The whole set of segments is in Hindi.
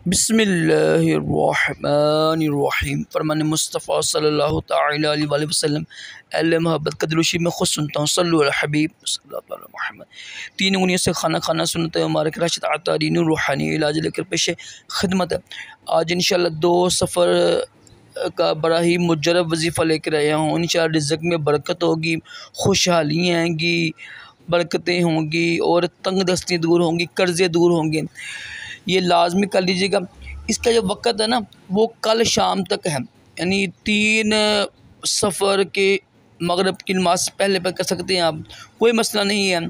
बिस्मिल्लाहिर्रहमानिर्रहीम। फरमान मुस्तफ़ा सल्लल्लाहु तआला अलैहि वसल्लम, अहले मोहब्बत का दिलुशी में खुद सुनता हूँ, सल्लु अला हबीब सल्लल्लाहु अलैहि मोहम्मद। तीन उंगलियों से खाना खाना सुनते हैं हमारे राशिद आतारी नूर रूहानी इलाज लेकर पेशे खिदमत है। आज इंशाल्लाह 2 सफ़र का बड़ा ही मुजरब वजीफ़ा लेकर आया हूँ। इंशाल्लाह रिज़्क़ में बरकत होगी, खुशहाली आएंगी, बरकतें होंगी और तंग दस्ती दूर होंगी, कर्ज़े दूर होंगे। ये लाजमी कर लीजिएगा। इसका जो वक़्त है ना, वो कल शाम तक है, यानी 3 सफ़र के मगरिब की नमाज़ से पहले कर सकते हैं आप, कोई मसला नहीं है।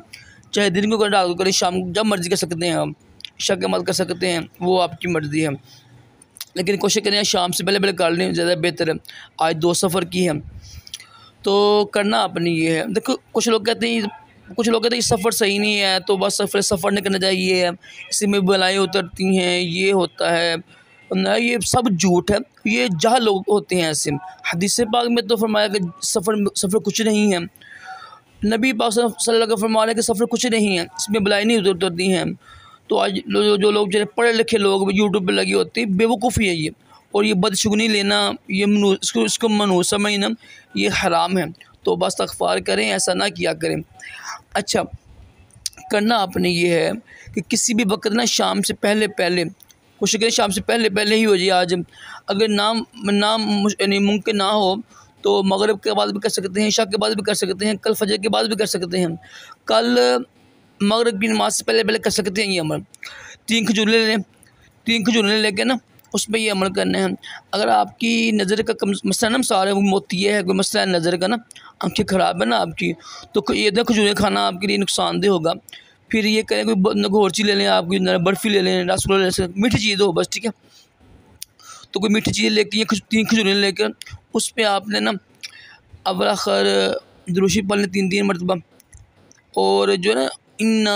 चाहे दिन को करें, रात को करें, शाम जब मर्ज़ी कर सकते हैं आप, इशा के बाद कर सकते हैं, वो आपकी मर्ज़ी है। लेकिन कोशिश करें शाम से पहले कर लें, ज़्यादा बेहतर है। आज 2 सफ़र की है तो करना अपनी ये है। देखो कुछ लोग कहते हैं ये सफ़र सही नहीं है, तो बस सफ़र नहीं करना चाहिए है, इसमें बलाएँ उतरती हैं, ये होता है ना, ये सब झूठ है। ये जहाँ लोग होते हैं ऐसे। हदीस पाक में तो फरमाया कि सफ़र कुछ नहीं है। नबी पाक सल्लल्लाहु अलैहि वसल्लम का फरमाना है कि सफ़र कुछ नहीं है, इसमें बलाएँ नहीं उतरती हैं। तो आज जो लोग जो पढ़े लिखे लोग यूट्यूब पर लगे होते हैं, बेवकूफ़ी है ये। और ये बदशुगनी लेना, ये इसको मनहूस समझना, ये हराम है। तो बस इस्तग़फ़ार करें, ऐसा ना किया करें। अच्छा, करना आपने ये है कि किसी भी वक्त ना शाम से पहले कोशिश करें शाम से पहले ही हो जाए। आज अगर यानी मुमकिन ना हो तो मगरिब के बाद भी कर सकते हैं, इशा के बाद भी कर सकते हैं, कल फजर के बाद भी कर सकते हैं। कल मगरिब की नमाज से पहले कर सकते हैं ये अमल। 3 खजूरें ले लें, 3 खजूरें लेके ना उस पर ये अमल करना है। अगर आपकी नज़र का मसला ना सारे वो मोती है, कोई मसला है नज़र का ना, आँखें ख़राब है ना आपकी, तो ये 2 खजूरें खाना आपके लिए नुकसानदेह होगा। फिर ये करें कोई और चीज़ ले लें, आप कोई बर्फ़ी ले लें, रसगुल्ला ले लें, मीठी चीज़ हो बस, ठीक है। तो कोई मीठी चीज़ लेके 3 खजूरें लेकर उस पर आपने ना अव्वल आखिर दुरूशी पढ़ लें 3 मरतबा। और जो है ना, इन्ना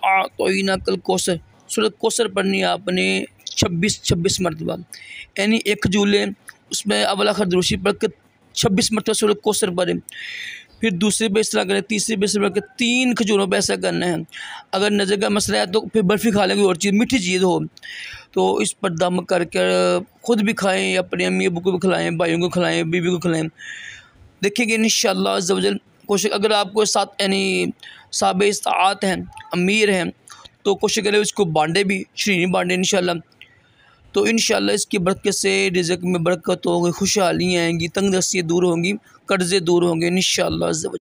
आतोइना कल कौसर, सूरत कौसर पढ़नी है आपने 26 मरतबा, यानी 1 खजूर लें, उसमें अव्वल आखिर दुरूशी पढ़ के 26 मरतबा सूरत कौसर पढ़ें। फिर दूसरे पे इस तरह करें, तीसरे पे इस तरह करें, 3 खजूरों पे ऐसा करना है। अगर नज़र का मसला है तो फिर बर्फ़ी खा लें, कोई और चीज़ मीठी चीज़ हो तो इस पर दम करके ख़ुद भी खाएँ, अपने अम्मी अब्बू को भी खिलाएँ, भाइयों को खिलाएँ, बीवी को खिलाएँ। देखेंगे इंशाअल्लाह अज़्ज़ व जल। कोशिश अगर आपको साथ यानी साहिब इस्ताअत हैं, अमीर हैं, तो कोशिश करें उसको बांटे भी, श्रीनी बांटे इंशाअल्लाह। तो इंशाअल्लाह इसकी बरकत से रिज़्क़ में बरकत होगी, खुशहाली आएंगी, तंग दस्तियाँ दूर होंगी, कर्ज़े दूर होंगे इंशाअल्लाह अज़्ज़ व जल।